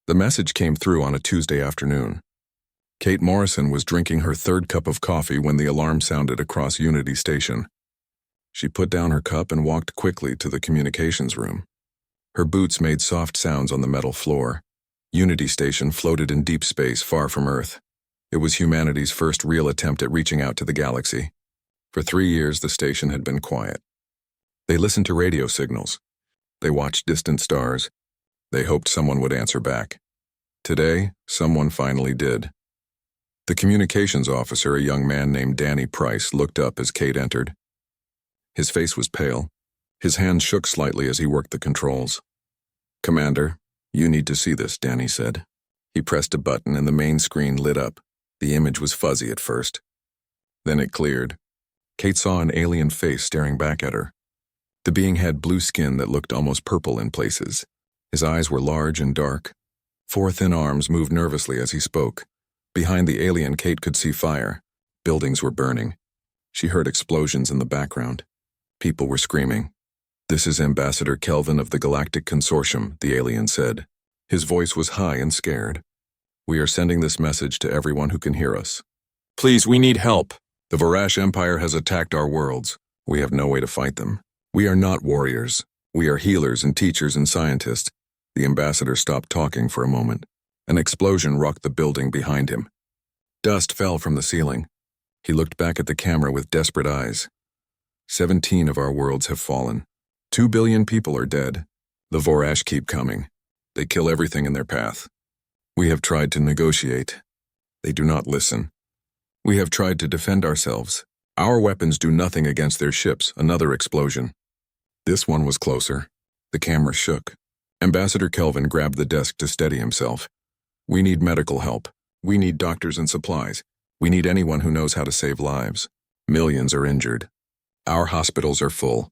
The message came through on a Tuesday afternoon. Kate Morrison was drinking her third cup of coffee when the alarm sounded across Unity Station. She put down her cup and walked quickly to the communications room. Her boots made soft sounds on the metal floor. Unity Station floated in deep space far from Earth. It was humanity's first real attempt at reaching out to the galaxy. For 3 years, the station had been quiet. They listened to radio signals. They watched distant stars. They hoped someone would answer back. Today, someone finally did. The communications officer, a young man named Danny Price, looked up as Kate entered. His face was pale. His hand shook slightly as he worked the controls. "Commander, you need to see this," Danny said. He pressed a button and the main screen lit up. The image was fuzzy at first. Then it cleared. Kate saw an alien face staring back at her. The being had blue skin that looked almost purple in places. His eyes were large and dark. 4 thin arms moved nervously as he spoke. Behind the alien, Kate could see fire. Buildings were burning. She heard explosions in the background. People were screaming. "This is Ambassador Kelvin of the Galactic Consortium," the alien said. His voice was high and scared. "We are sending this message to everyone who can hear us. Please, we need help. The Vorash Empire has attacked our worlds. We have no way to fight them. We are not warriors. We are healers and teachers and scientists." The ambassador stopped talking for a moment. An explosion rocked the building behind him. Dust fell from the ceiling. He looked back at the camera with desperate eyes. 17 of our worlds have fallen. 2 billion people are dead. The Vorash keep coming. They kill everything in their path. We have tried to negotiate. They do not listen. We have tried to defend ourselves. Our weapons do nothing against their ships. Another explosion. This one was closer. The camera shook. Ambassador Kelvin grabbed the desk to steady himself. "We need medical help. We need doctors and supplies. We need anyone who knows how to save lives. Millions are injured. Our hospitals are full.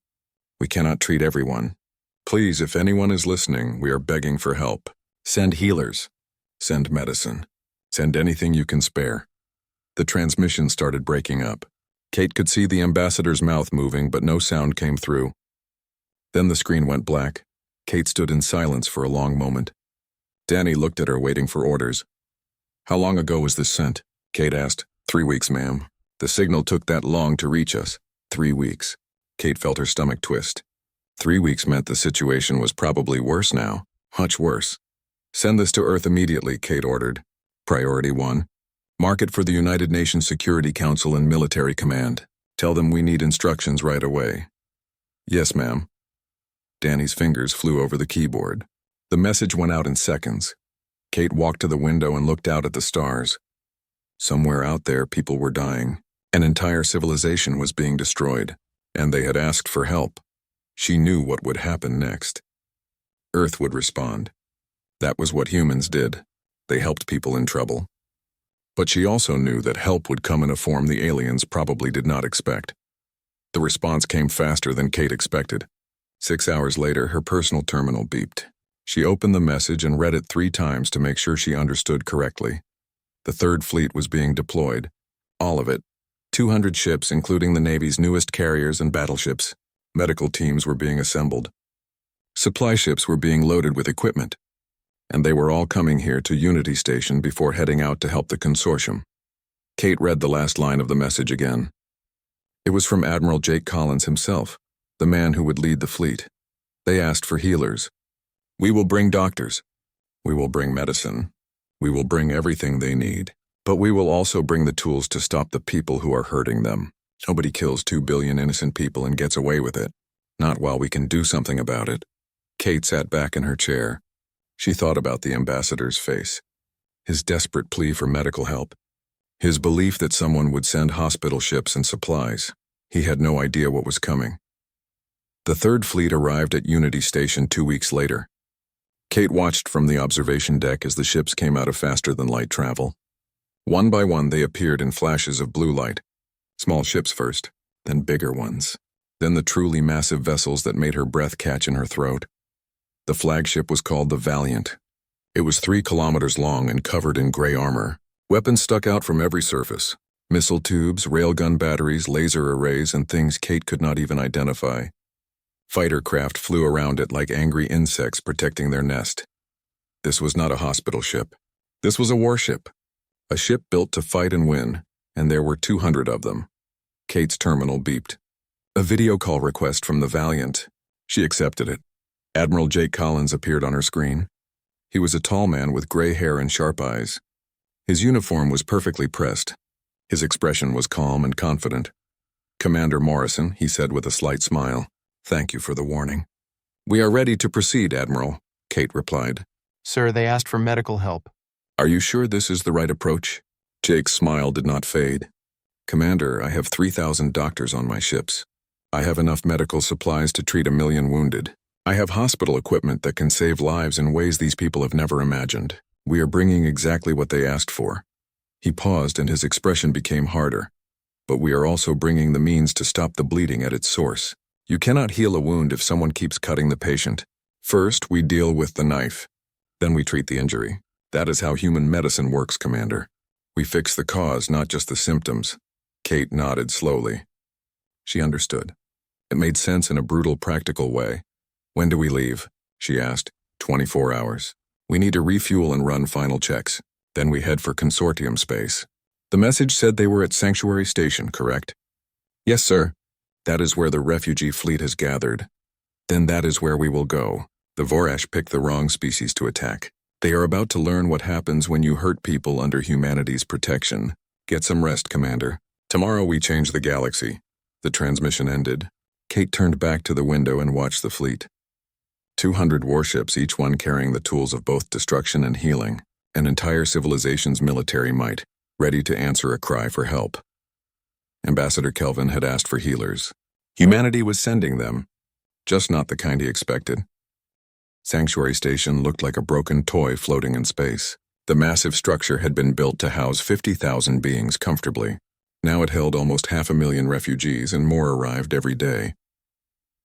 We cannot treat everyone. Please, if anyone is listening, we are begging for help. Send healers. Send medicine. Send anything you can spare." The transmission started breaking up. Kate could see the ambassador's mouth moving, but no sound came through. Then the screen went black. Kate stood in silence for a long moment. Danny looked at her, waiting for orders. "How long ago was this sent?" Kate asked. 3 weeks, ma'am. The signal took that long to reach us. 3 weeks. Kate felt her stomach twist. 3 weeks meant the situation was probably worse now. Much worse. "Send this to Earth immediately," Kate ordered. Priority 1. Mark it for the United Nations Security Council and Military Command. Tell them we need instructions right away. "Yes, ma'am." Danny's fingers flew over the keyboard. The message went out in seconds. Kate walked to the window and looked out at the stars. Somewhere out there, people were dying. An entire civilization was being destroyed, and they had asked for help. She knew what would happen next. Earth would respond. That was what humans did. They helped people in trouble. But she also knew that help would come in a form the aliens probably did not expect. The response came faster than Kate expected. 6 hours later, her personal terminal beeped. She opened the message and read it 3 times to make sure she understood correctly. The Third Fleet was being deployed. All of it. 200 ships, including the Navy's newest carriers and battleships. Medical teams were being assembled. Supply ships were being loaded with equipment. And they were all coming here to Unity Station before heading out to help the consortium. Kate read the last line of the message again. It was from Admiral Jake Collins himself, the man who would lead the fleet. They asked for healers. "We will bring doctors. We will bring medicine. We will bring everything they need. But we will also bring the tools to stop the people who are hurting them. Nobody kills 2 billion innocent people and gets away with it. Not while we can do something about it." Kate sat back in her chair. She thought about the ambassador's face. His desperate plea for medical help. His belief that someone would send hospital ships and supplies. He had no idea what was coming. The Third Fleet arrived at Unity Station 2 weeks later. Kate watched from the observation deck as the ships came out of faster-than-light travel. One by one, they appeared in flashes of blue light. Small ships first, then bigger ones. Then the truly massive vessels that made her breath catch in her throat. The flagship was called the Valiant. It was 3 kilometers long and covered in gray armor. Weapons stuck out from every surface. Missile tubes, railgun batteries, laser arrays, and things Kate could not even identify. Fighter craft flew around it like angry insects protecting their nest. This was not a hospital ship. This was a warship. A ship built to fight and win, and there were 200 of them. Kate's terminal beeped. A video call request from the Valiant. She accepted it. Admiral Jake Collins appeared on her screen. He was a tall man with gray hair and sharp eyes. His uniform was perfectly pressed. His expression was calm and confident. "Commander Morrison," he said with a slight smile, "thank you for the warning." "We are ready to proceed, Admiral," Kate replied. Sir, they asked for medical help. "Are you sure this is the right approach?" Jake's smile did not fade. "Commander, I have 3,000 doctors on my ships. I have enough medical supplies to treat 1 million wounded. I have hospital equipment that can save lives in ways these people have never imagined. We are bringing exactly what they asked for." He paused and his expression became harder. "But we are also bringing the means to stop the bleeding at its source. You cannot heal a wound if someone keeps cutting the patient. First, we deal with the knife. Then we treat the injury. That is how human medicine works, Commander. We fix the cause, not just the symptoms." Kate nodded slowly. She understood. It made sense in a brutal, practical way. "When do we leave?" she asked. 24 hours. We need to refuel and run final checks. Then we head for consortium space." The message said they were at Sanctuary Station, correct? "Yes, sir. That is where the refugee fleet has gathered." "Then that is where we will go." The Vorash picked the wrong species to attack. "They are about to learn what happens when you hurt people under humanity's protection. Get some rest, Commander. Tomorrow we change the galaxy." The transmission ended. Kate turned back to the window and watched the fleet. 200 warships, each one carrying the tools of both destruction and healing. An entire civilization's military might, ready to answer a cry for help. Ambassador Kelvin had asked for healers. Humanity was sending them, just not the kind he expected. Sanctuary Station looked like a broken toy floating in space. The massive structure had been built to house 50,000 beings comfortably. Now it held almost 500,000 refugees, and more arrived every day.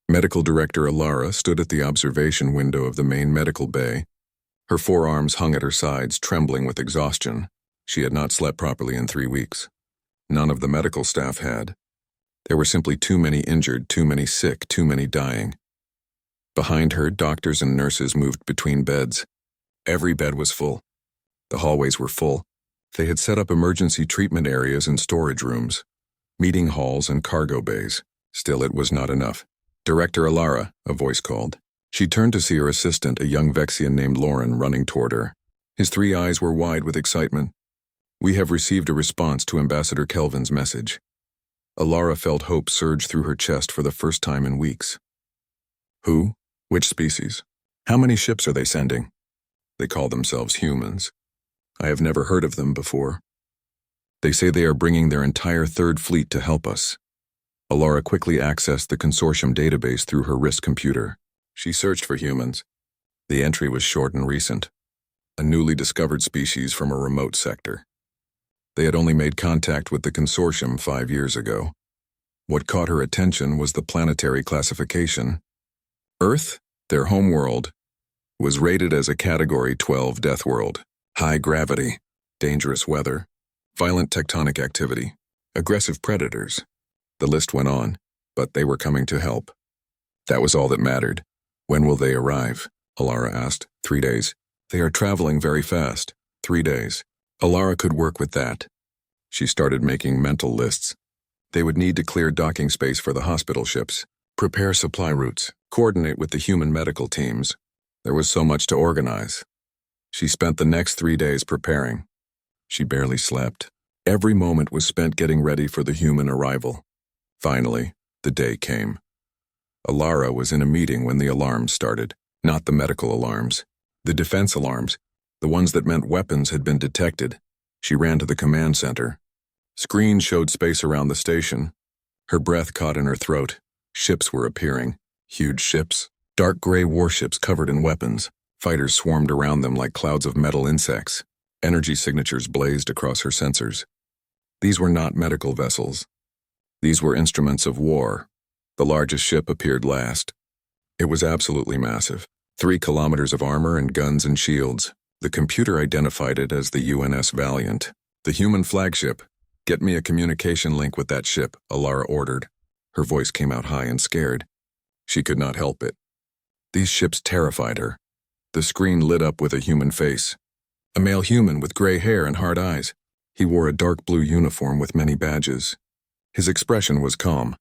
Medical Director Alara stood at the observation window of the main medical bay. Her forearms hung at her sides, trembling with exhaustion. She had not slept properly in 3 weeks. None of the medical staff had. There were simply too many injured, too many sick, too many dying. Behind her, doctors and nurses moved between beds. Every bed was full. The hallways were full. They had set up emergency treatment areas and storage rooms, meeting halls and cargo bays. Still, it was not enough. "Director Alara," a voice called. She turned to see her assistant, a young Vexian named Lauren, running toward her. His 3 eyes were wide with excitement. "We have received a response to Ambassador Kelvin's message." Alara felt hope surge through her chest for the first time in weeks. "Who? Which species? How many ships are they sending?" "They call themselves humans. I have never heard of them before. They say they are bringing their entire third fleet to help us." Alara quickly accessed the consortium database through her wrist computer. She searched for humans. The entry was short and recent. A newly discovered species from a remote sector. They had only made contact with the consortium 5 years ago. What caught her attention was the planetary classification. Earth, their home world, was rated as a Category 12 death world. High gravity, dangerous weather, violent tectonic activity, aggressive predators. The list went on, but they were coming to help. That was all that mattered. "When will they arrive?" Alara asked. 3 days. "They are traveling very fast. 3 days. Alara could work with that." She started making mental lists. They would need to clear docking space for the hospital ships, prepare supply routes, coordinate with the human medical teams. There was so much to organize. She spent the next 3 days preparing. She barely slept. Every moment was spent getting ready for the human arrival. Finally, the day came. Alara was in a meeting when the alarms started. Not the medical alarms. The defense alarms. The ones that meant weapons had been detected. She ran to the command center. Screens showed space around the station. Her breath caught in her throat. Ships were appearing. Huge ships. Dark gray warships covered in weapons. Fighters swarmed around them like clouds of metal insects. Energy signatures blazed across her sensors. These were not medical vessels. These were instruments of war. The largest ship appeared last. It was absolutely massive. 3 kilometers of armor and guns and shields. The computer identified it as the UNS Valiant. "The human flagship. Get me a communication link with that ship," Alara ordered. Her voice came out high and scared. She could not help it. These ships terrified her. The screen lit up with a human face. A male human with gray hair and hard eyes. He wore a dark blue uniform with many badges. His expression was calm.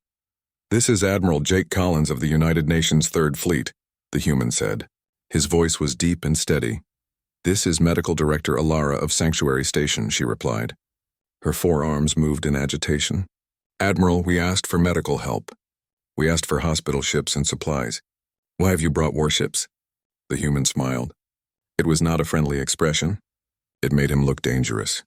"This is Admiral Jake Collins of the United Nations Third Fleet," the human said. His voice was deep and steady. "This is Medical Director Alara of Sanctuary Station," she replied. Her forearms moved in agitation. "Admiral, we asked for medical help. We asked for hospital ships and supplies. Why have you brought warships?" The human smiled. It was not a friendly expression. It made him look dangerous.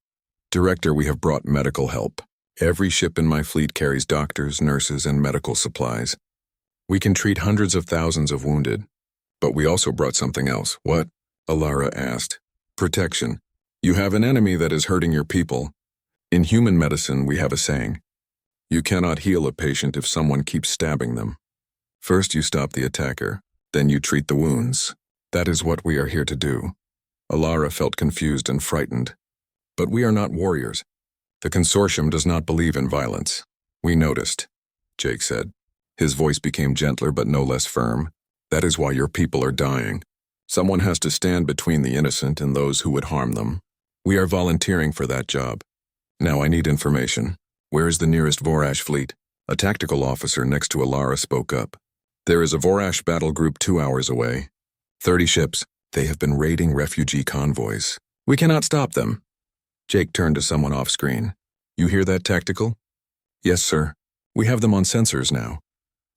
"Director, we have brought medical help. Every ship in my fleet carries doctors, nurses, and medical supplies. We can treat hundreds of thousands of wounded. But we also brought something else." "What?" Alara asked. "Protection. You have an enemy that is hurting your people. In human medicine, we have a saying. You cannot heal a patient if someone keeps stabbing them. First you stop the attacker, then you treat the wounds. That is what we are here to do." Alara felt confused and frightened. "But we are not warriors. The consortium does not believe in violence." "We noticed," Jake said. His voice became gentler but no less firm. "That is why your people are dying. Someone has to stand between the innocent and those who would harm them. We are volunteering for that job. Now I need information. Where is the nearest Vorash fleet?" A tactical officer next to Alara spoke up. "There is a Vorash battle group 2 hours away. 30 ships. They have been raiding refugee convoys. We cannot stop them." Jake turned to someone off screen. "You hear that, Tactical?" "Yes, sir. We have them on sensors now."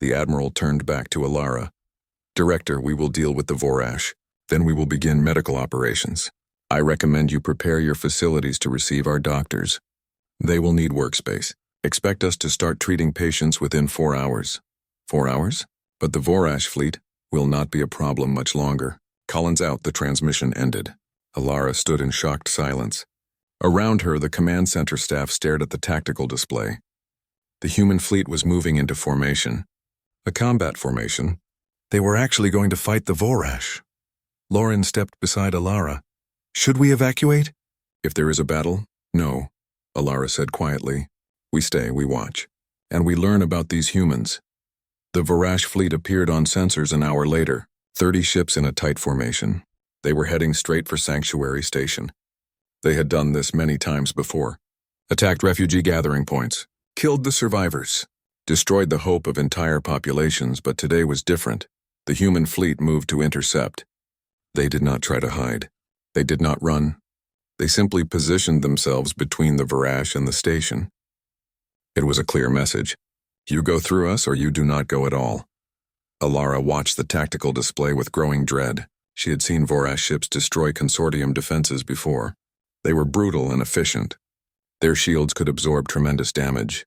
The Admiral turned back to Alara. "Director, we will deal with the Vorash. Then we will begin medical operations. I recommend you prepare your facilities to receive our doctors. They will need workspace. Expect us to start treating patients within 4 hours." 4 hours? But the Vorash fleet will not be a problem much longer. Collins out, the transmission ended. Alara stood in shocked silence. Around her, the command center staff stared at the tactical display. The human fleet was moving into formation. A combat formation. They were actually going to fight the Vorash. Lauren stepped beside Alara. "Should we evacuate?" "If there is a battle, no," Alara said quietly. "We stay, we watch. And we learn about these humans." The Vorash fleet appeared on sensors an hour later, 30 ships in a tight formation. They were heading straight for Sanctuary Station. They had done this many times before. Attacked refugee gathering points. Killed the survivors. Destroyed the hope of entire populations, but today was different. The human fleet moved to intercept. They did not try to hide. They did not run. They simply positioned themselves between the Vorash and the station. It was a clear message. You go through us or you do not go at all. Alara watched the tactical display with growing dread. She had seen Vorash ships destroy consortium defenses before. They were brutal and efficient. Their shields could absorb tremendous damage.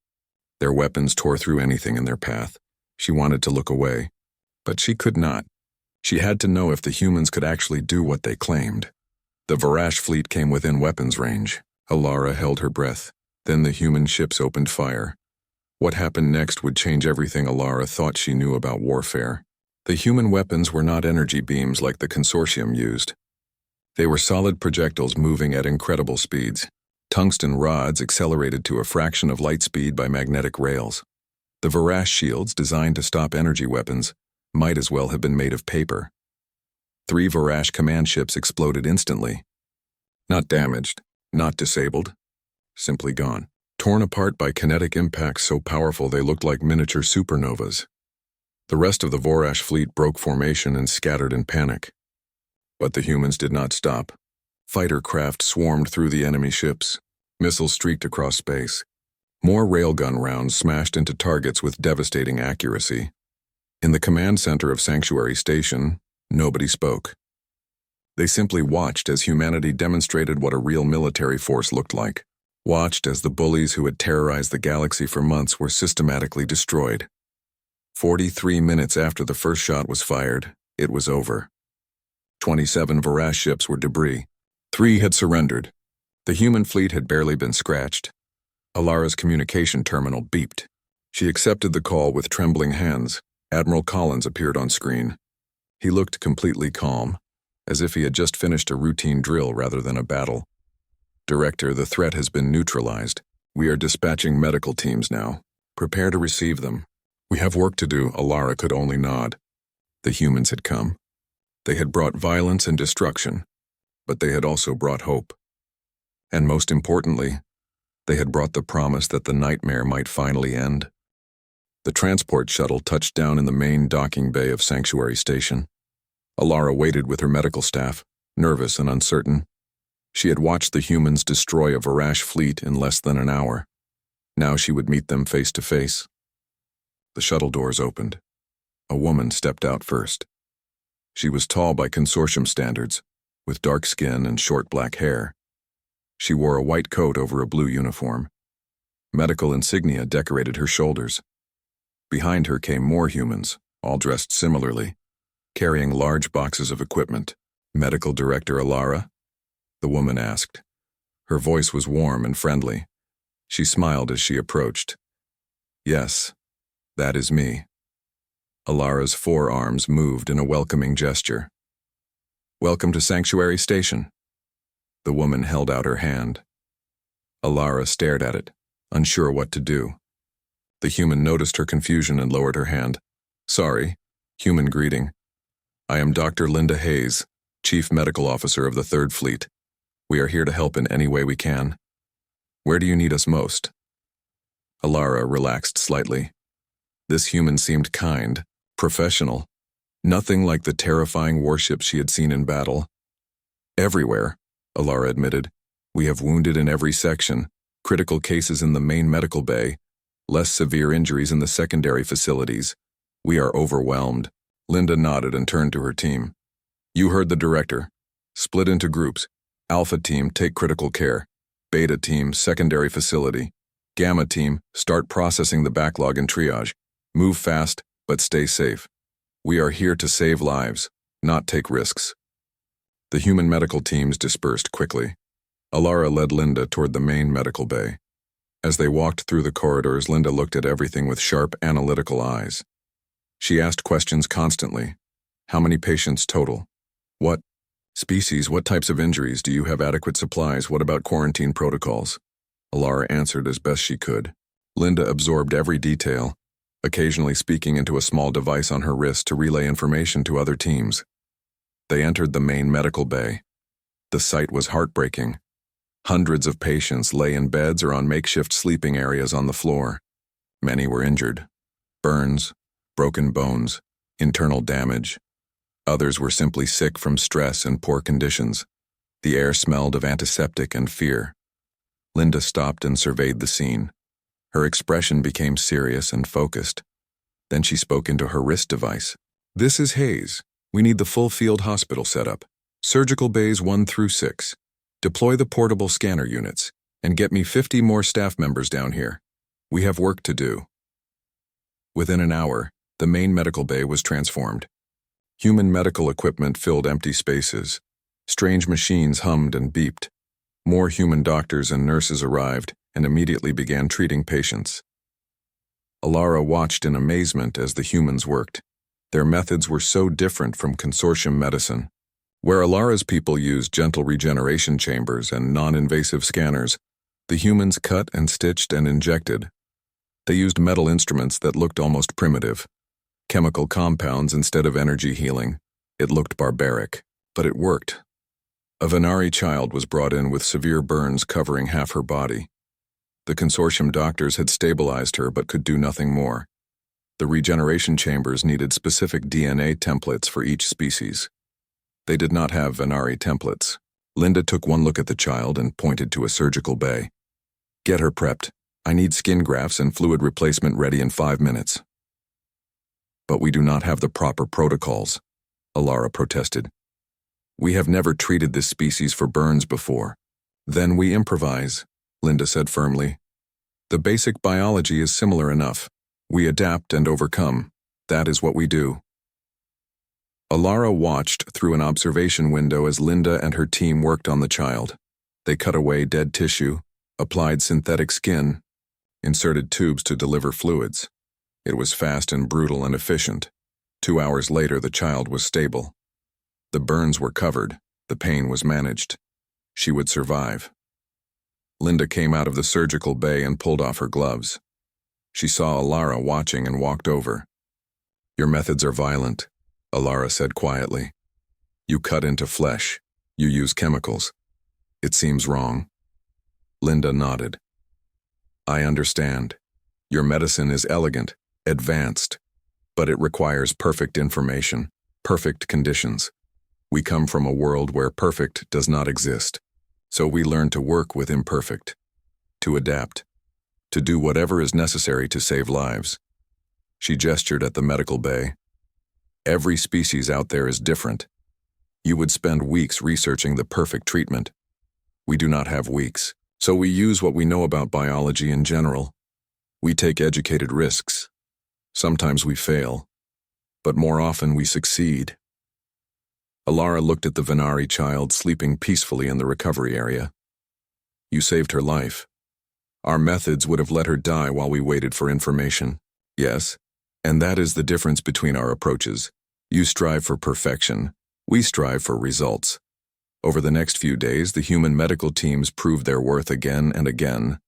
Their weapons tore through anything in their path. She wanted to look away, but she could not. She had to know if the humans could actually do what they claimed. The Vorash fleet came within weapons range. Alara held her breath. Then the human ships opened fire. What happened next would change everything Alara thought she knew about warfare. The human weapons were not energy beams like the consortium used. They were solid projectiles moving at incredible speeds. Tungsten rods accelerated to a fraction of light speed by magnetic rails. The Vorash shields, designed to stop energy weapons, might as well have been made of paper. 3 Vorash command ships exploded instantly. Not damaged, not disabled, simply gone. Torn apart by kinetic impacts so powerful they looked like miniature supernovas. The rest of the Vorash fleet broke formation and scattered in panic. But the humans did not stop. Fighter craft swarmed through the enemy ships. Missiles streaked across space. More railgun rounds smashed into targets with devastating accuracy. In the command center of Sanctuary Station, nobody spoke. They simply watched as humanity demonstrated what a real military force looked like. Watched as the bullies who had terrorized the galaxy for months were systematically destroyed. 43 minutes after the first shot was fired, it was over. 27 Vorash ships were debris. 3 had surrendered. The human fleet had barely been scratched. Alara's communication terminal beeped. She accepted the call with trembling hands. Admiral Collins appeared on screen. He looked completely calm, as if he had just finished a routine drill rather than a battle. "Director, the threat has been neutralized. We are dispatching medical teams now. Prepare to receive them. We have work to do." Alara could only nod. The humans had come. They had brought violence and destruction, but they had also brought hope. And most importantly, they had brought the promise that the nightmare might finally end. The transport shuttle touched down in the main docking bay of Sanctuary Station. Alara waited with her medical staff, nervous and uncertain. She had watched the humans destroy a Varash fleet in less than an hour. Now she would meet them face to face. The shuttle doors opened. A woman stepped out first. She was tall by consortium standards, with dark skin and short black hair. She wore a white coat over a blue uniform. Medical insignia decorated her shoulders. Behind her came more humans, all dressed similarly, carrying large boxes of equipment. "Medical Director Alara?" the woman asked. Her voice was warm and friendly. She smiled as she approached. "Yes, that is me." Alara's forearms moved in a welcoming gesture. "Welcome to Sanctuary Station." The woman held out her hand. Alara stared at it, unsure what to do. The human noticed her confusion and lowered her hand. "Sorry, human greeting. I am Dr. Linda Hayes, Chief Medical Officer of the 3rd Fleet. We are here to help in any way we can. Where do you need us most?" Alara relaxed slightly. This human seemed kind, professional, nothing like the terrifying warships she had seen in battle. "Everywhere," Alara admitted. "We have wounded in every section, critical cases in the main medical bay, less severe injuries in the secondary facilities. We are overwhelmed." Linda nodded and turned to her team. "You heard the director. Split into groups. Alpha team, take critical care. Beta team, secondary facility. Gamma team, start processing the backlog and triage. Move fast, but stay safe. We are here to save lives, not take risks." The human medical teams dispersed quickly. Alara led Linda toward the main medical bay. As they walked through the corridors, Linda looked at everything with sharp, analytical eyes. She asked questions constantly. "How many patients total? What species, what types of injuries? Do you have adequate supplies? What about quarantine protocols?" Alara answered as best she could. Linda absorbed every detail, occasionally speaking into a small device on her wrist to relay information to other teams. They entered the main medical bay. The sight was heartbreaking. Hundreds of patients lay in beds or on makeshift sleeping areas on the floor. Many were injured. Burns, broken bones, internal damage. Others were simply sick from stress and poor conditions. The air smelled of antiseptic and fear. Linda stopped and surveyed the scene. Her expression became serious and focused. Then she spoke into her wrist device. "This is Hayes. We need the full field hospital setup. Surgical bays 1 through 6. Deploy the portable scanner units, and get me 50 more staff members down here. We have work to do." Within an hour, the main medical bay was transformed. Human medical equipment filled empty spaces. Strange machines hummed and beeped. More human doctors and nurses arrived and immediately began treating patients. Alara watched in amazement as the humans worked. Their methods were so different from consortium medicine. Where Alara's people used gentle regeneration chambers and non-invasive scanners, the humans cut and stitched and injected. They used metal instruments that looked almost primitive. Chemical compounds instead of energy healing. It looked barbaric, but it worked. A Venari child was brought in with severe burns covering half her body. The consortium doctors had stabilized her but could do nothing more. The regeneration chambers needed specific DNA templates for each species. They did not have Venari templates. Linda took one look at the child and pointed to a surgical bay. "Get her prepped. I need skin grafts and fluid replacement ready in 5 minutes." "But we do not have the proper protocols," Alara protested. "We have never treated this species for burns before." "Then we improvise," Linda said firmly. "The basic biology is similar enough. We adapt and overcome. That is what we do." Alara watched through an observation window as Linda and her team worked on the child. They cut away dead tissue, applied synthetic skin, inserted tubes to deliver fluids. It was fast and brutal and efficient. 2 hours later, the child was stable. The burns were covered. The pain was managed. She would survive. Linda came out of the surgical bay and pulled off her gloves. She saw Alara watching and walked over. "Your methods are violent," Alara said quietly. You cut into flesh. You use chemicals. It seems wrong. Linda nodded. I understand. Your medicine is elegant, advanced, but it requires perfect information, perfect conditions. We come from a world where perfect does not exist, so we learn to work with imperfect, to adapt, to do whatever is necessary to save lives. She gestured at the medical bay. Every species out there is different. You would spend weeks researching the perfect treatment. We do not have weeks, so we use what we know about biology in general. We take educated risks. Sometimes we fail, but more often we succeed. Alara looked at the Venari child sleeping peacefully in the recovery area. You saved her life. Our methods would have let her die while we waited for information. Yes, and that is the difference between our approaches. You strive for perfection. We strive for results. Over the next few days, the human medical teams proved their worth again and again.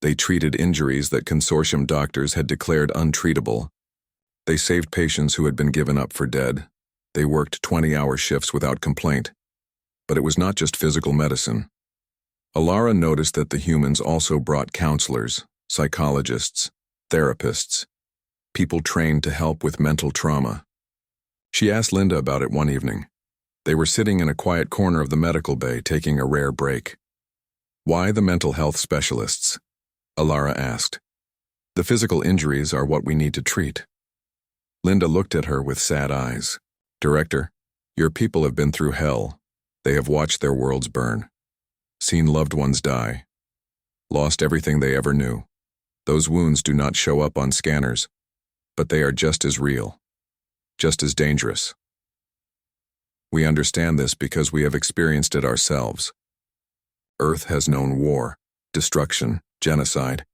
They treated injuries that consortium doctors had declared untreatable. They saved patients who had been given up for dead. They worked 20-hour shifts without complaint. But it was not just physical medicine. Alara noticed that the humans also brought counselors, psychologists, therapists, people trained to help with mental trauma. She asked Linda about it one evening. They were sitting in a quiet corner of the medical bay taking a rare break. Why the mental health specialists? Alara asked. The physical injuries are what we need to treat. Linda looked at her with sad eyes. Director, your people have been through hell. They have watched their worlds burn, seen loved ones die, lost everything they ever knew. Those wounds do not show up on scanners, but they are just as real, just as dangerous. We understand this because we have experienced it ourselves. Earth has known war, destruction, genocide.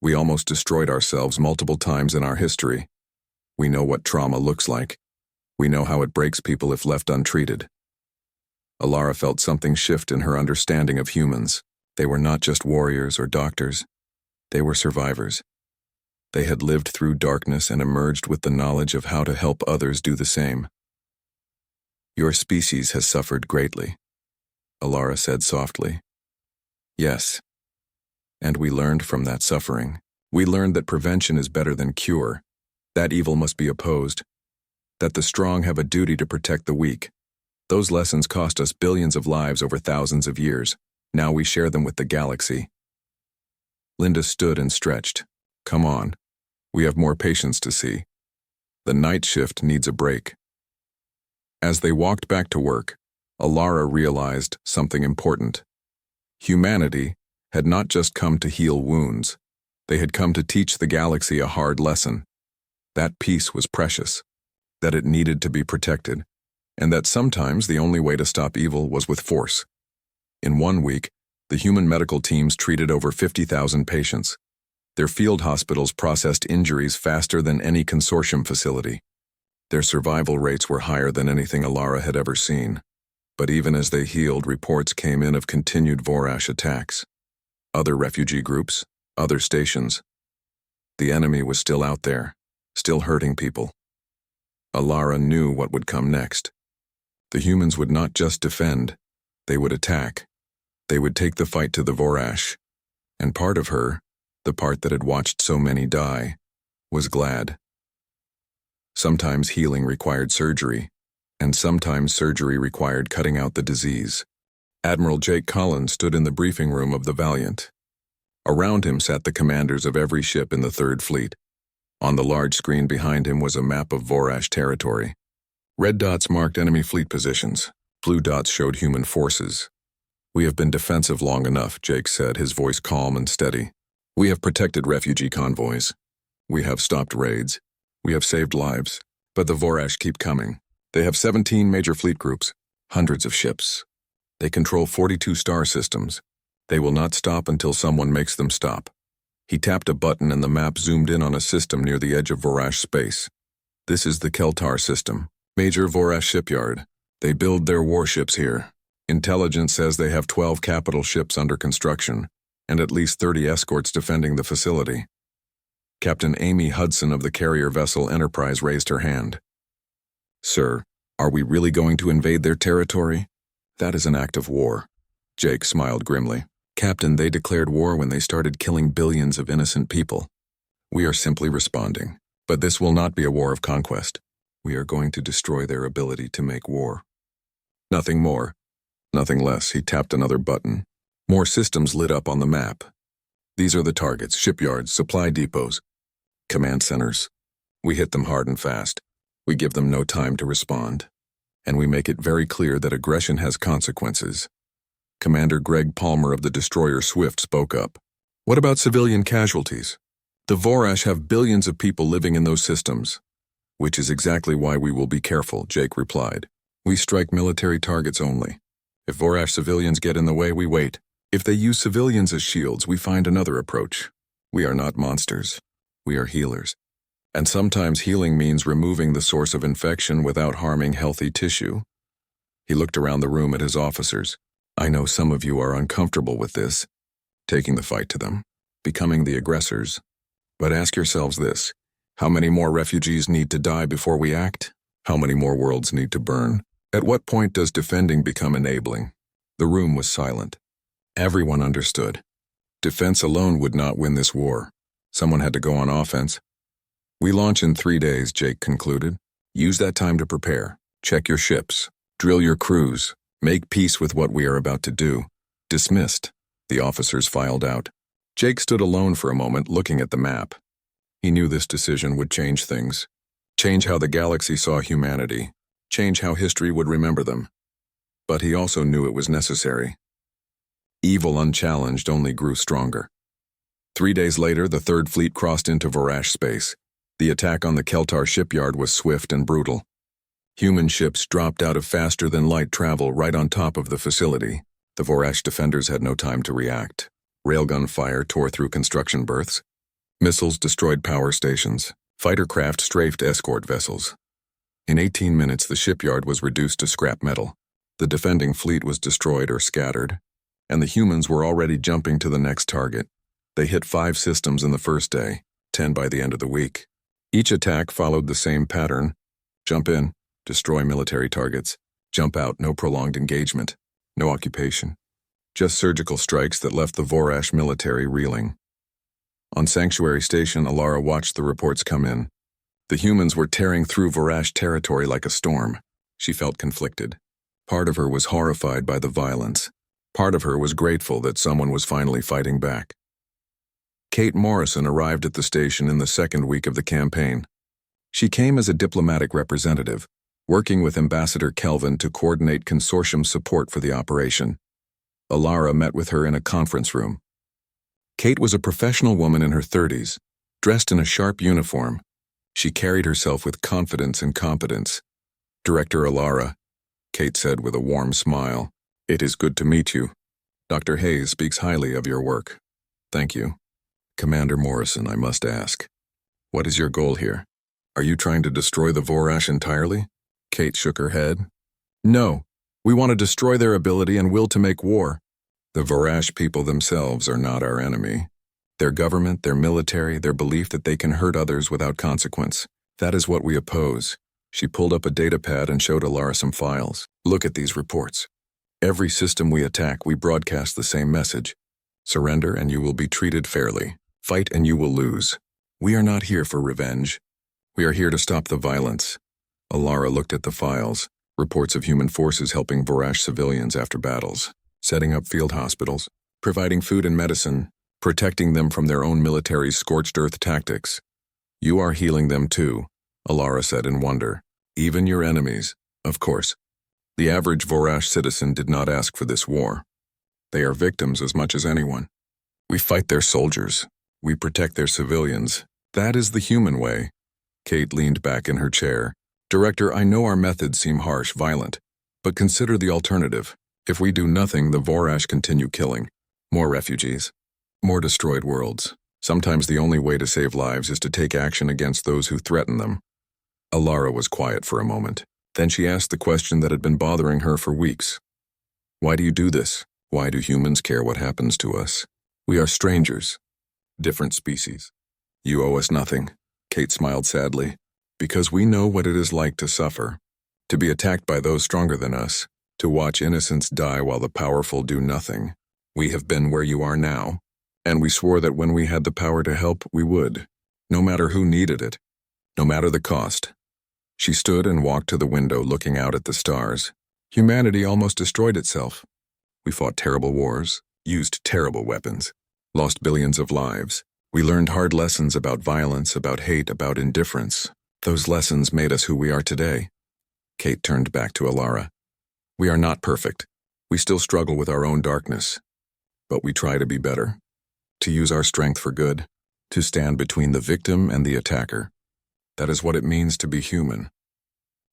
We almost destroyed ourselves multiple times in our history. We know what trauma looks like. We know how it breaks people if left untreated. Alara felt something shift in her understanding of humans. They were not just warriors or doctors. They were survivors. They had lived through darkness and emerged with the knowledge of how to help others do the same. Your species has suffered greatly, Alara said softly. Yes. And we learned from that suffering. We learned that prevention is better than cure, that evil must be opposed, that the strong have a duty to protect the weak. Those lessons cost us billions of lives over thousands of years. Now we share them with the galaxy. Linda stood and stretched. Come on. We have more patients to see. The night shift needs a break. As they walked back to work, Alara realized something important. Humanity had not just come to heal wounds. They had come to teach the galaxy a hard lesson. That peace was precious, that it needed to be protected, and that sometimes the only way to stop evil was with force. In 1 week, the human medical teams treated over 50,000 patients. Their field hospitals processed injuries faster than any consortium facility. Their survival rates were higher than anything Alara had ever seen. But even as they healed, reports came in of continued Vorash attacks. Other refugee groups, other stations. The enemy was still out there, still hurting people. Alara knew what would come next. The humans would not just defend, they would attack. They would take the fight to the Vorash. And part of her, the part that had watched so many die, was glad. Sometimes healing required surgery, and sometimes surgery required cutting out the disease. Admiral Jake Collins stood in the briefing room of the Valiant. Around him sat the commanders of every ship in the Third Fleet. On the large screen behind him was a map of Vorash territory. Red dots marked enemy fleet positions. Blue dots showed human forces. We have been defensive long enough, Jake said, his voice calm and steady. We have protected refugee convoys. We have stopped raids. We have saved lives. But the Vorash keep coming. They have 17 major fleet groups, hundreds of ships. They control 42 star systems. They will not stop until someone makes them stop. He tapped a button and the map zoomed in on a system near the edge of Vorash space. This is the Keltar system, major Vorash shipyard. They build their warships here. Intelligence says they have 12 capital ships under construction, and at least 30 escorts defending the facility. Captain Amy Hudson of the carrier vessel Enterprise raised her hand. Sir, Are we really going to invade their territory? That is an act of war. Jake smiled grimly. Captain, they declared war when they started killing billions of innocent people. We are simply responding. But this will not be a war of conquest. We are going to destroy their ability to make war. Nothing more. Nothing less. He tapped another button. More systems lit up on the map. These are the targets: shipyards, supply depots, command centers. We hit them hard and fast. We give them no time to respond. And we make it very clear that aggression has consequences. Commander Greg Palmer of the destroyer Swift spoke up. What about civilian casualties? The Vorash have billions of people living in those systems. Which is exactly why we will be careful, Jake replied. We strike military targets only. If Vorash civilians get in the way, we wait. If they use civilians as shields, we find another approach. We are not monsters. We are healers. And sometimes healing means removing the source of infection without harming healthy tissue. He looked around the room at his officers. I know some of you are uncomfortable with this, taking the fight to them, becoming the aggressors. But ask yourselves this: how many more refugees need to die before we act? How many more worlds need to burn? At what point does defending become enabling? The room was silent. Everyone understood. Defense alone would not win this war. Someone had to go on offense. We launch in 3 days, Jake concluded. Use that time to prepare. Check your ships. Drill your crews. Make peace with what we are about to do. Dismissed. The officers filed out. Jake stood alone for a moment, looking at the map. He knew this decision would change things. Change how the galaxy saw humanity. Change how history would remember them. But he also knew it was necessary. Evil unchallenged only grew stronger. 3 days later, the Third Fleet crossed into Vorash space. The attack on the Keltar shipyard was swift and brutal. Human ships dropped out of faster-than-light travel right on top of the facility. The Vorash defenders had no time to react. Railgun fire tore through construction berths. Missiles destroyed power stations. Fighter craft strafed escort vessels. In 18 minutes, the shipyard was reduced to scrap metal. The defending fleet was destroyed or scattered, and the humans were already jumping to the next target. They hit 5 systems in the first day, 10 by the end of the week. Each attack followed the same pattern: jump in, destroy military targets; jump out, no prolonged engagement, no occupation. Just surgical strikes that left the Vorash military reeling. On Sanctuary Station, Alara watched the reports come in. The humans were tearing through Vorash territory like a storm. She felt conflicted. Part of her was horrified by the violence. Part of her was grateful that someone was finally fighting back. Kate Morrison arrived at the station in the second week of the campaign. She came as a diplomatic representative, working with Ambassador Kelvin to coordinate consortium support for the operation. Alara met with her in a conference room. Kate was a professional woman in her 30s, dressed in a sharp uniform. She carried herself with confidence and competence. Director Alara, Kate said with a warm smile, it is good to meet you. Dr. Hayes speaks highly of your work. Thank you. Commander Morrison, I must ask, what is your goal here? Are you trying to destroy the Vorash entirely? Kate shook her head. No, we want to destroy their ability and will to make war. The Vorash people themselves are not our enemy. Their government, their military, their belief that they can hurt others without consequence. That is what we oppose. She pulled up a datapad and showed Alara some files. Look at these reports. Every system we attack, we broadcast the same message. Surrender and you will be treated fairly. Fight and you will lose. We are not here for revenge. We are here to stop the violence. Alara looked at the files. Reports of human forces helping Vorash civilians after battles, setting up field hospitals, providing food and medicine, protecting them from their own military's scorched earth tactics. You are healing them too, Alara said in wonder. Even your enemies, of course. The average Vorash citizen did not ask for this war. They are victims as much as anyone. We fight their soldiers. We protect their civilians. That is the human way. Kate leaned back in her chair. Director, I know our methods seem harsh, violent, but consider the alternative. If we do nothing, the Vorash continue killing. More refugees. More destroyed worlds. Sometimes the only way to save lives is to take action against those who threaten them. Alara was quiet for a moment. Then she asked the question that had been bothering her for weeks. Why do you do this? Why do humans care what happens to us? We are strangers. Different species. You owe us nothing. Kate smiled sadly. Because we know what it is like to suffer. To be attacked by those stronger than us, to watch innocents die while the powerful do nothing. We have been where you are now, and we swore that when we had the power to help, we would, no matter who needed it, no matter the cost. She stood and walked to the window looking out at the stars. Humanity almost destroyed itself. We fought terrible wars, used terrible weapons, lost billions of lives. We learned hard lessons about violence, about hate, about indifference. Those lessons made us who we are today. Kate turned back to Alara. We are not perfect. We still struggle with our own darkness. But we try to be better. To use our strength for good. To stand between the victim and the attacker. That is what it means to be human.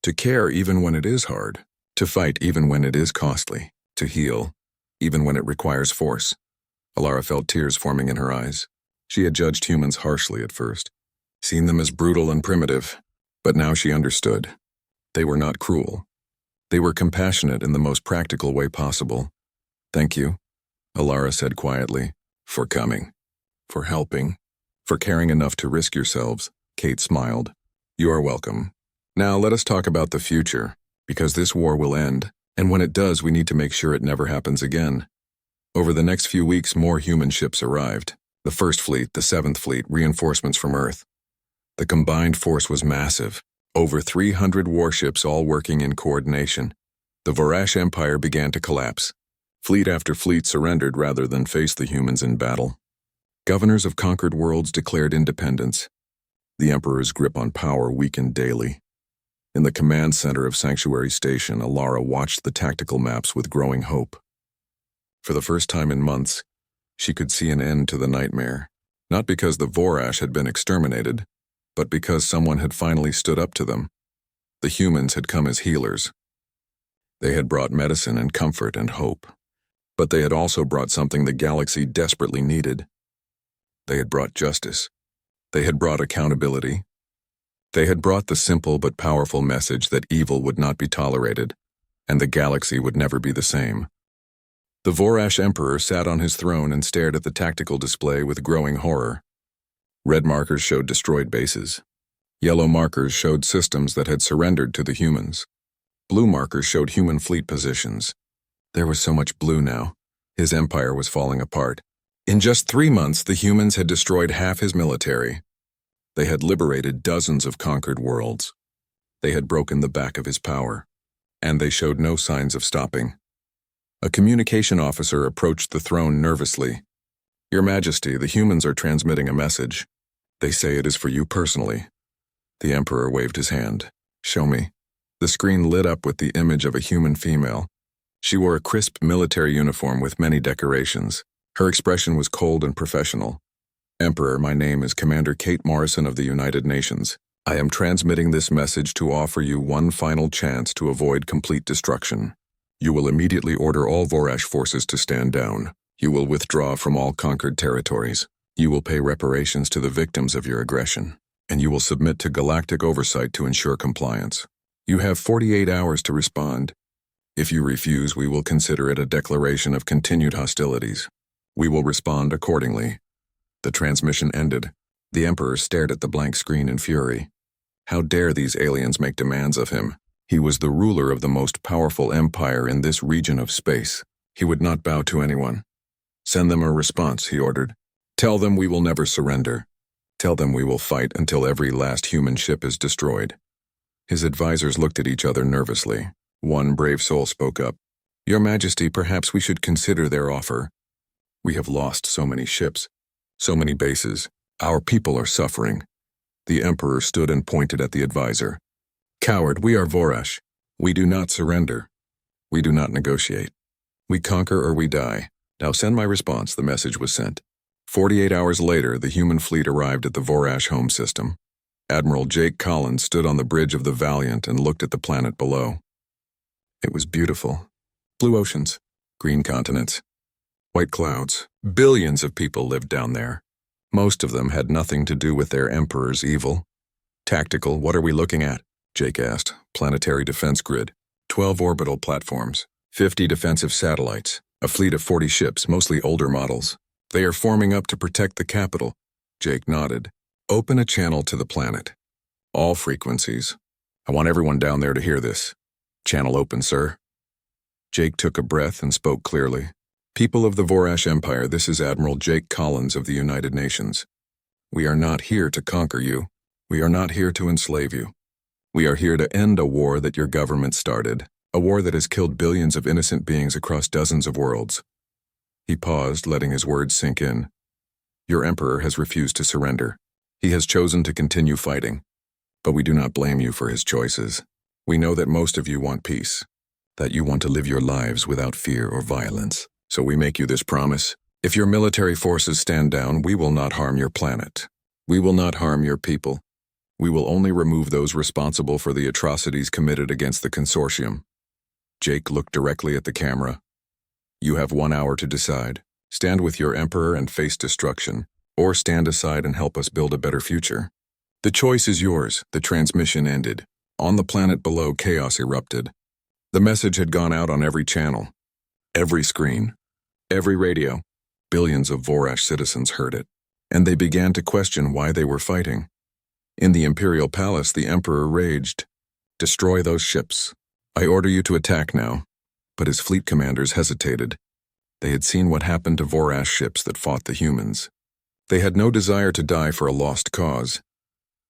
To care even when it is hard. To fight even when it is costly. To heal, even when it requires force. Alara felt tears forming in her eyes. She had judged humans harshly at first, seen them as brutal and primitive, but now she understood. They were not cruel. They were compassionate in the most practical way possible. Thank you, Alara said quietly, for coming, for helping, for caring enough to risk yourselves. Kate smiled. You are welcome. Now let us talk about the future, because this war will end, and when it does, we need to make sure it never happens again. Over the next few weeks, more human ships arrived. The First Fleet, the Seventh Fleet, reinforcements from Earth. The combined force was massive. Over 300 warships all working in coordination. The Vorash Empire began to collapse. Fleet after fleet surrendered rather than face the humans in battle. Governors of conquered worlds declared independence. The Emperor's grip on power weakened daily. In the command center of Sanctuary Station, Alara watched the tactical maps with growing hope. For the first time in months, she could see an end to the nightmare, not because the Vorash had been exterminated, but because someone had finally stood up to them. The humans had come as healers. They had brought medicine and comfort and hope, but they had also brought something the galaxy desperately needed. They had brought justice. They had brought accountability. They had brought the simple but powerful message that evil would not be tolerated, and the galaxy would never be the same. The Vorash Emperor sat on his throne and stared at the tactical display with growing horror. Red markers showed destroyed bases. Yellow markers showed systems that had surrendered to the humans. Blue markers showed human fleet positions. There was so much blue now. His empire was falling apart. In just 3 months, the humans had destroyed half his military. They had liberated dozens of conquered worlds. They had broken the back of his power. And they showed no signs of stopping. A communication officer approached the throne nervously. Your Majesty, the humans are transmitting a message. They say it is for you personally. The Emperor waved his hand. Show me. The screen lit up with the image of a human female. She wore a crisp military uniform with many decorations. Her expression was cold and professional. Emperor, my name is Commander Kate Morrison of the United Nations. I am transmitting this message to offer you one final chance to avoid complete destruction. You will immediately order all Vorash forces to stand down. You will withdraw from all conquered territories. You will pay reparations to the victims of your aggression. And you will submit to galactic oversight to ensure compliance. You have 48 hours to respond. If you refuse, we will consider it a declaration of continued hostilities. We will respond accordingly. The transmission ended. The Emperor stared at the blank screen in fury. How dare these aliens make demands of him? He was the ruler of the most powerful empire in this region of space. He would not bow to anyone. Send them a response, he ordered. Tell them we will never surrender. Tell them we will fight until every last human ship is destroyed. His advisors looked at each other nervously. One brave soul spoke up. Your Majesty, perhaps we should consider their offer. We have lost so many ships, so many bases. Our people are suffering. The Emperor stood and pointed at the advisor. Coward, we are Vorash. We do not surrender. We do not negotiate. We conquer or we die. Now send my response, the message was sent. 48 hours later, the human fleet arrived at the Vorash home system. Admiral Jake Collins stood on the bridge of the Valiant and looked at the planet below. It was beautiful. Blue oceans, green continents, white clouds. Billions of people lived down there. Most of them had nothing to do with their emperor's evil. Tactical, what are we looking at? Jake asked. Planetary defense grid. 12 orbital platforms. 50 defensive satellites. A fleet of 40 ships, mostly older models. They are forming up to protect the capital. Jake nodded. Open a channel to the planet. All frequencies. I want everyone down there to hear this. Channel open, sir. Jake took a breath and spoke clearly. People of the Vorash Empire, this is Admiral Jake Collins of the United Nations. We are not here to conquer you. We are not here to enslave you. We are here to end a war that your government started, a war that has killed billions of innocent beings across dozens of worlds. He paused, letting his words sink in. Your Emperor has refused to surrender. He has chosen to continue fighting. But we do not blame you for his choices. We know that most of you want peace, that you want to live your lives without fear or violence. So we make you this promise. If your military forces stand down, we will not harm your planet. We will not harm your people. We will only remove those responsible for the atrocities committed against the consortium. Jake looked directly at the camera. You have 1 hour to decide. Stand with your Emperor and face destruction, or stand aside and help us build a better future. The choice is yours. The transmission ended. On the planet below, chaos erupted. The message had gone out on every channel, every screen, every radio. Billions of Vorash citizens heard it, and they began to question why they were fighting. In the Imperial Palace, the Emperor raged. Destroy those ships. I order you to attack now. But his fleet commanders hesitated. They had seen what happened to Vorash ships that fought the humans. They had no desire to die for a lost cause.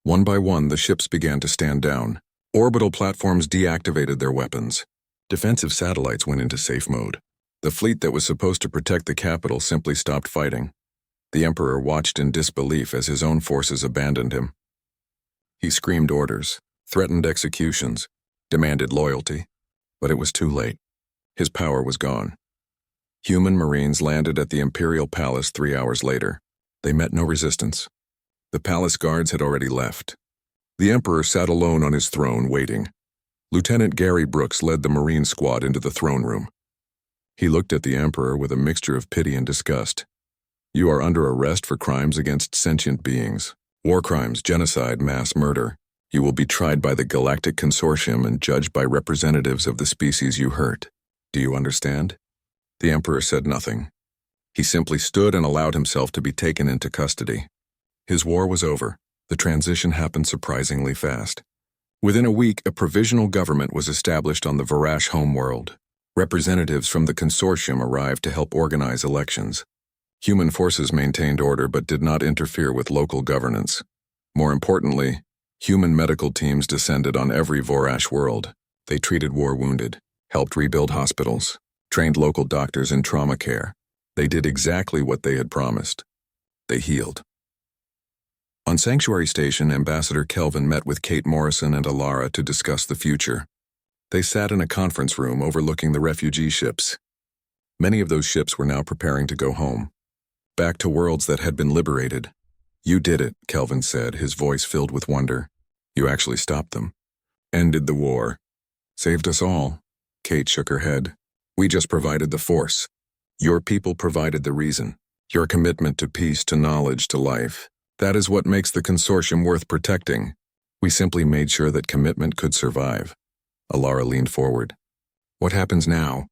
One by one, the ships began to stand down. Orbital platforms deactivated their weapons. Defensive satellites went into safe mode. The fleet that was supposed to protect the capital simply stopped fighting. The Emperor watched in disbelief as his own forces abandoned him. He screamed orders, threatened executions, demanded loyalty, but it was too late. His power was gone. Human Marines landed at the Imperial Palace 3 hours later. They met no resistance. The palace guards had already left. The Emperor sat alone on his throne, waiting. Lieutenant Gary Brooks led the Marine squad into the throne room. He looked at the Emperor with a mixture of pity and disgust. You are under arrest for crimes against sentient beings. War crimes, genocide, mass murder. You will be tried by the Galactic Consortium and judged by representatives of the species you hurt. Do you understand? The Emperor said nothing. He simply stood and allowed himself to be taken into custody. His war was over. The transition happened surprisingly fast. Within a week, a provisional government was established on the Vorash homeworld. Representatives from the consortium arrived to help organize elections. Human forces maintained order but did not interfere with local governance. More importantly, human medical teams descended on every Vorash world. They treated war wounded, helped rebuild hospitals, trained local doctors in trauma care. They did exactly what they had promised. They healed. On Sanctuary Station, Ambassador Kelvin met with Kate Morrison and Alara to discuss the future. They sat in a conference room overlooking the refugee ships. Many of those ships were now preparing to go home, back to worlds that had been liberated. You did it, Kelvin said, his voice filled with wonder. You actually stopped them. Ended the war. Saved us all. Kate shook her head. We just provided the force. Your people provided the reason. Your commitment to peace, to knowledge, to life. That is what makes the consortium worth protecting. We simply made sure that commitment could survive. Alara leaned forward. What happens now?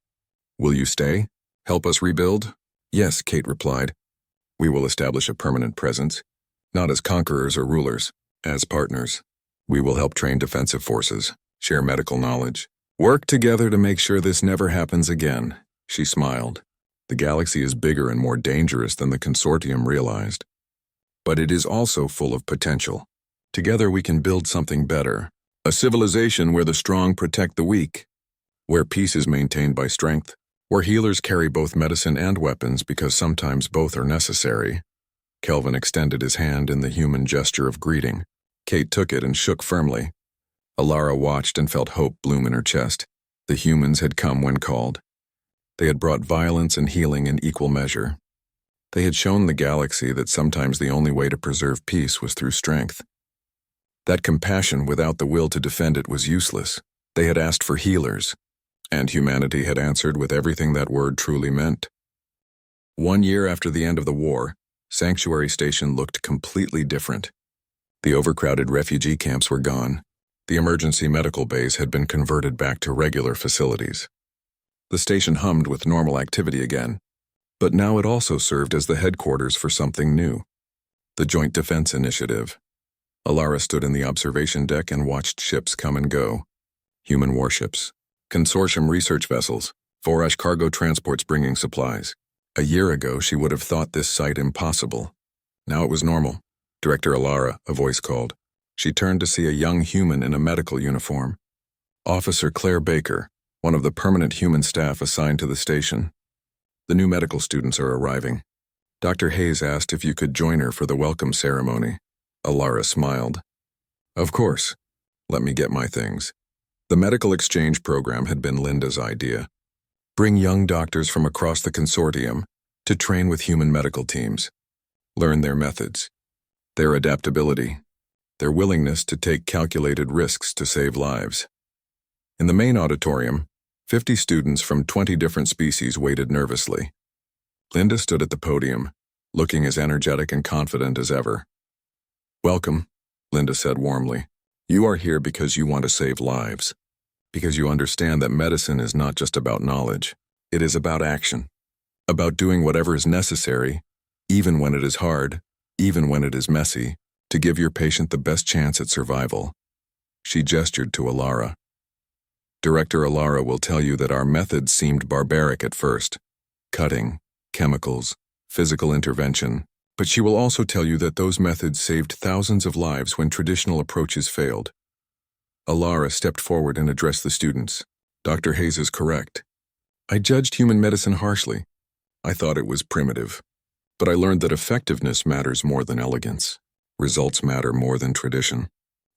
Will you stay? Help us rebuild? Yes, Kate replied. We will establish a permanent presence, not as conquerors or rulers, as partners. We will help train defensive forces, share medical knowledge, work together to make sure this never happens again. She smiled. The galaxy is bigger and more dangerous than the consortium realized. But it is also full of potential. Together we can build something better. A civilization where the strong protect the weak, where peace is maintained by strength, where healers carry both medicine and weapons because sometimes both are necessary. Kelvin extended his hand in the human gesture of greeting. Kate took it and shook firmly. Alara watched and felt hope bloom in her chest. The humans had come when called. They had brought violence and healing in equal measure. They had shown the galaxy that sometimes the only way to preserve peace was through strength. That compassion without the will to defend it was useless. They had asked for healers, and humanity had answered with everything that word truly meant. 1 year after the end of the war, Sanctuary Station looked completely different. The overcrowded refugee camps were gone. The emergency medical bays had been converted back to regular facilities. The station hummed with normal activity again, but now it also served as the headquarters for something new. The Joint Defense Initiative. Alara stood in the observation deck and watched ships come and go. Human warships, Consortium research vessels, Vorash cargo transports bringing supplies. A year ago, she would have thought this sight impossible. Now it was normal. Director Alara, a voice called. She turned to see a young human in a medical uniform. Officer Claire Baker, one of the permanent human staff assigned to the station. The new medical students are arriving. Dr. Hayes asked if you could join her for the welcome ceremony. Alara smiled. Of course. Let me get my things. The medical exchange program had been Linda's idea. Bring young doctors from across the consortium to train with human medical teams. Learn their methods, their adaptability, their willingness to take calculated risks to save lives. In the main auditorium, 50 students from 20 different species waited nervously. Linda stood at the podium, looking as energetic and confident as ever. Welcome, Linda said warmly. You are here because you want to save lives, because you understand that medicine is not just about knowledge. It is about action, about doing whatever is necessary, even when it is hard, even when it is messy, to give your patient the best chance at survival. She gestured to Alara. Director Alara will tell you that our methods seemed barbaric at first. Cutting, chemicals, physical intervention. But she will also tell you that those methods saved thousands of lives when traditional approaches failed. Alara stepped forward and addressed the students. Dr. Hayes is correct. I judged human medicine harshly. I thought it was primitive. But I learned that effectiveness matters more than elegance. Results matter more than tradition.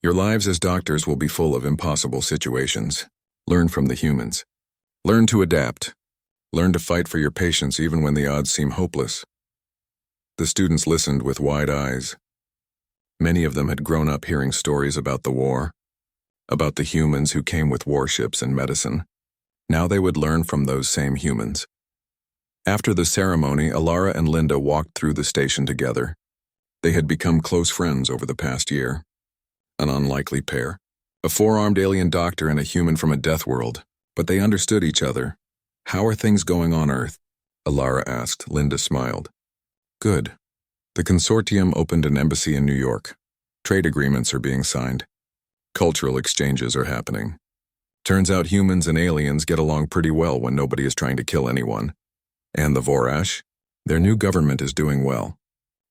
Your lives as doctors will be full of impossible situations. Learn from the humans. Learn to adapt. Learn to fight for your patients even when the odds seem hopeless. The students listened with wide eyes. Many of them had grown up hearing stories about the war, about the humans who came with warships and medicine. Now they would learn from those same humans. After the ceremony, Alara and Linda walked through the station together. They had become close friends over the past year. An unlikely pair. A four-armed alien doctor and a human from a death world. But they understood each other. How are things going on Earth? Alara asked. Linda smiled. Good. The consortium opened an embassy in New York. Trade agreements are being signed. Cultural exchanges are happening. Turns out humans and aliens get along pretty well when nobody is trying to kill anyone. And the Vorash? Their new government is doing well.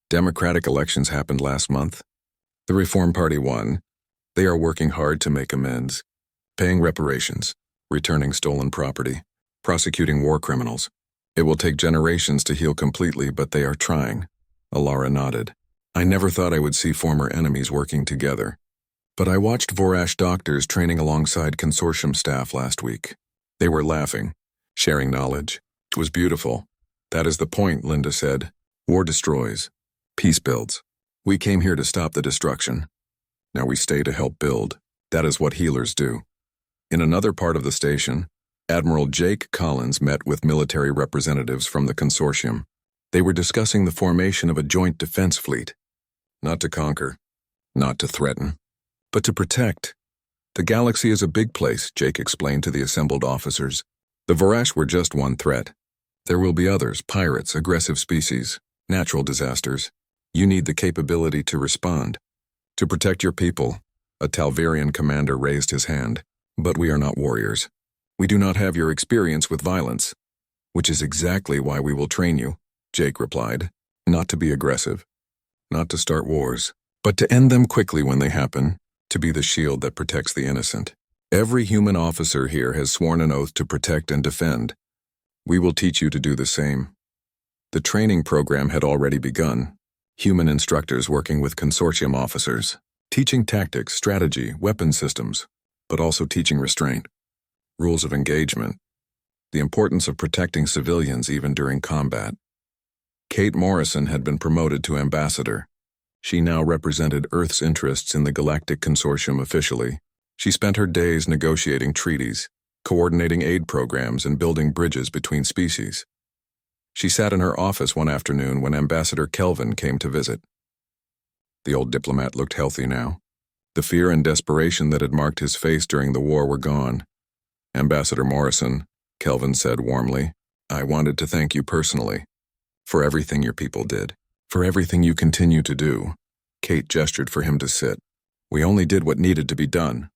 Democratic elections happened last month. The Reform Party won. They are working hard to make amends. Paying reparations, returning stolen property, prosecuting war criminals. It will take generations to heal completely, but they are trying. Alara nodded. I never thought I would see former enemies working together. But I watched Vorash doctors training alongside consortium staff last week. They were laughing, sharing knowledge. It was beautiful. That is the point, Linda said. War destroys. Peace builds. We came here to stop the destruction. Now we stay to help build. That is what healers do. In another part of the station, Admiral Jake Collins met with military representatives from the consortium. They were discussing the formation of a joint defense fleet. Not to conquer, not to threaten, but to protect. The galaxy is a big place, Jake explained to the assembled officers. The Vorash were just one threat. There will be others, pirates, aggressive species, natural disasters. You need the capability to respond. To protect your people, a Talvarian commander raised his hand. But we are not warriors. We do not have your experience with violence, which is exactly why we will train you, Jake replied. Not to be aggressive, not to start wars, but to end them quickly when they happen, to be the shield that protects the innocent. Every human officer here has sworn an oath to protect and defend. We will teach you to do the same. The training program had already begun. Human instructors working with consortium officers, teaching tactics, strategy, weapon systems, but also teaching restraint, rules of engagement, the importance of protecting civilians even during combat. Kate Morrison had been promoted to ambassador. She now represented Earth's interests in the Galactic Consortium officially. She spent her days negotiating treaties, coordinating aid programs, and building bridges between species. She sat in her office one afternoon when Ambassador Kelvin came to visit. The old diplomat looked healthy now. The fear and desperation that had marked his face during the war were gone. Ambassador Morrison, Kelvin said warmly, I wanted to thank you personally for everything your people did, for everything you continue to do. Kate gestured for him to sit. We only did what needed to be done.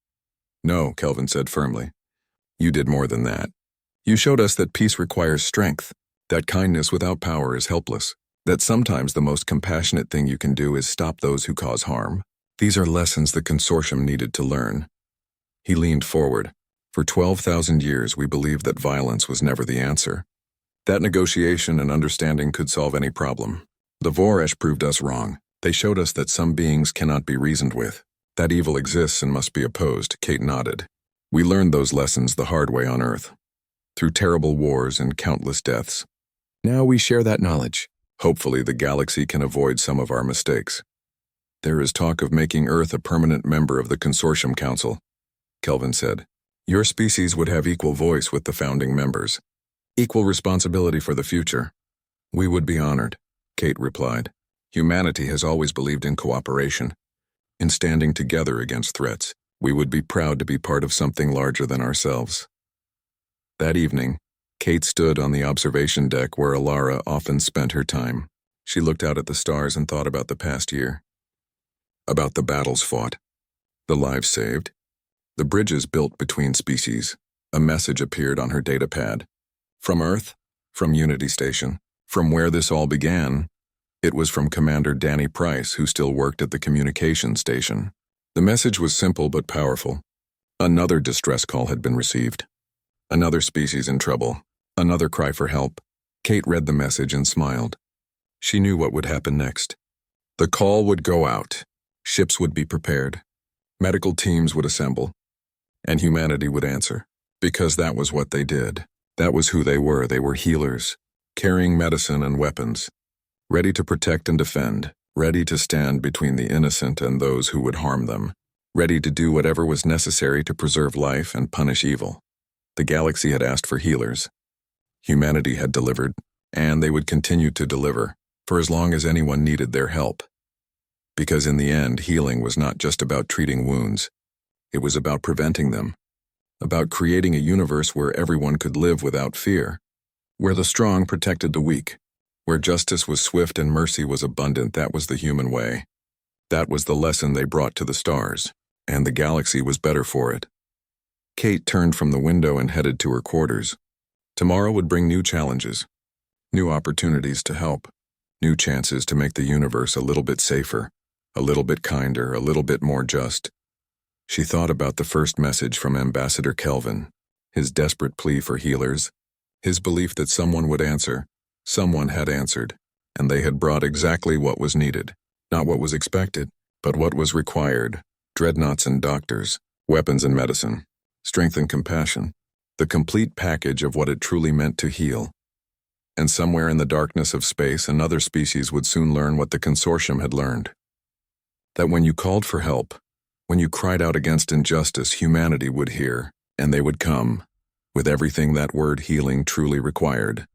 No, Kelvin said firmly. You did more than that. You showed us that peace requires strength, that kindness without power is helpless, that sometimes the most compassionate thing you can do is stop those who cause harm. These are lessons the consortium needed to learn. He leaned forward. For 12,000 years, we believed that violence was never the answer, that negotiation and understanding could solve any problem. The Voresh proved us wrong. They showed us that some beings cannot be reasoned with, that evil exists and must be opposed. Kate nodded. We learned those lessons the hard way on Earth, through terrible wars and countless deaths. Now we share that knowledge. Hopefully the galaxy can avoid some of our mistakes. There is talk of making Earth a permanent member of the Consortium Council, Kelvin said. Your species would have equal voice with the founding members, equal responsibility for the future. We would be honored, Kate replied. Humanity has always believed in cooperation, in standing together against threats. We would be proud to be part of something larger than ourselves. That evening, Kate stood on the observation deck where Alara often spent her time. She looked out at the stars and thought about the past year, about the battles fought, the lives saved, the bridges built between species. A message appeared on her data pad. From Earth, from Unity Station, from where this all began. It was from Commander Danny Price, who still worked at the communication station. The message was simple but powerful. Another distress call had been received. Another species in trouble. Another cry for help. Kate read the message and smiled. She knew what would happen next. The call would go out. Ships would be prepared. Medical teams would assemble. And humanity would answer. Because that was what they did. That was who they were. They were healers, carrying medicine and weapons, ready to protect and defend, ready to stand between the innocent and those who would harm them, ready to do whatever was necessary to preserve life and punish evil. The galaxy had asked for healers. Humanity had delivered, and they would continue to deliver, for as long as anyone needed their help. Because in the end, healing was not just about treating wounds. It was about preventing them, about creating a universe where everyone could live without fear, where the strong protected the weak, where justice was swift and mercy was abundant. That was the human way. That was the lesson they brought to the stars, and the galaxy was better for it. Kate turned from the window and headed to her quarters. Tomorrow would bring new challenges, new opportunities to help, new chances to make the universe a little bit safer, a little bit kinder, a little bit more just. She thought about the first message from Ambassador Kelvin, his desperate plea for healers, his belief that someone would answer. Someone had answered, and they had brought exactly what was needed. Not what was expected, but what was required. Dreadnoughts and doctors, weapons and medicine, strength and compassion, the complete package of what it truly meant to heal. And somewhere in the darkness of space, another species would soon learn what the consortium had learned. That when you called for help, when you cried out against injustice, humanity would hear, and they would come, with everything that word healing truly required.